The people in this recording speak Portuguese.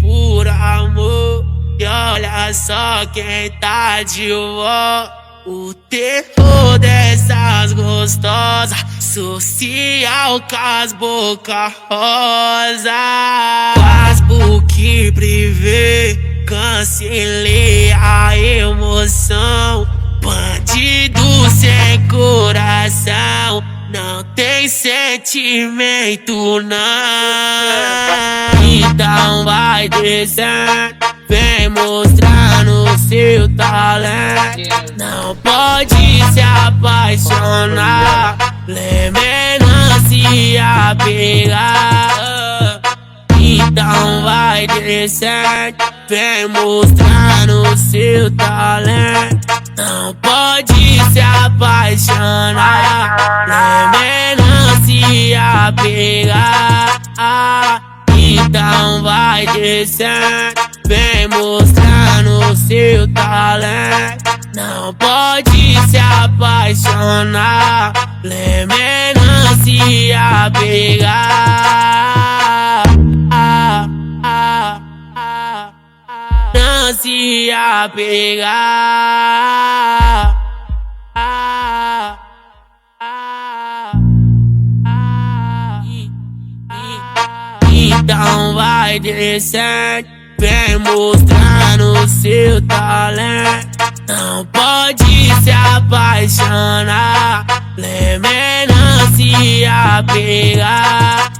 por amor. E olha só quem tá de volta. O terror dessas gostosas, social com as boca rosa. Facebook privê, cancelei a emoção. Bandido sem coração, não tem sentimento não. Então vai descendo, vem mostrando seu talento. Não pode se apaixonar, lembrando se apegar. Então vai descendo, vem mostrando seu talento. Não pode se apaixonar, lembrando se apegar. Então vai descendo, vem mostrando seu talento. Não pode se apaixonar, lembrando se apegar. Não se apegar. Então vai descendo, vem mostrando seu talento. Não pode se apaixonar, lembrando se apegar.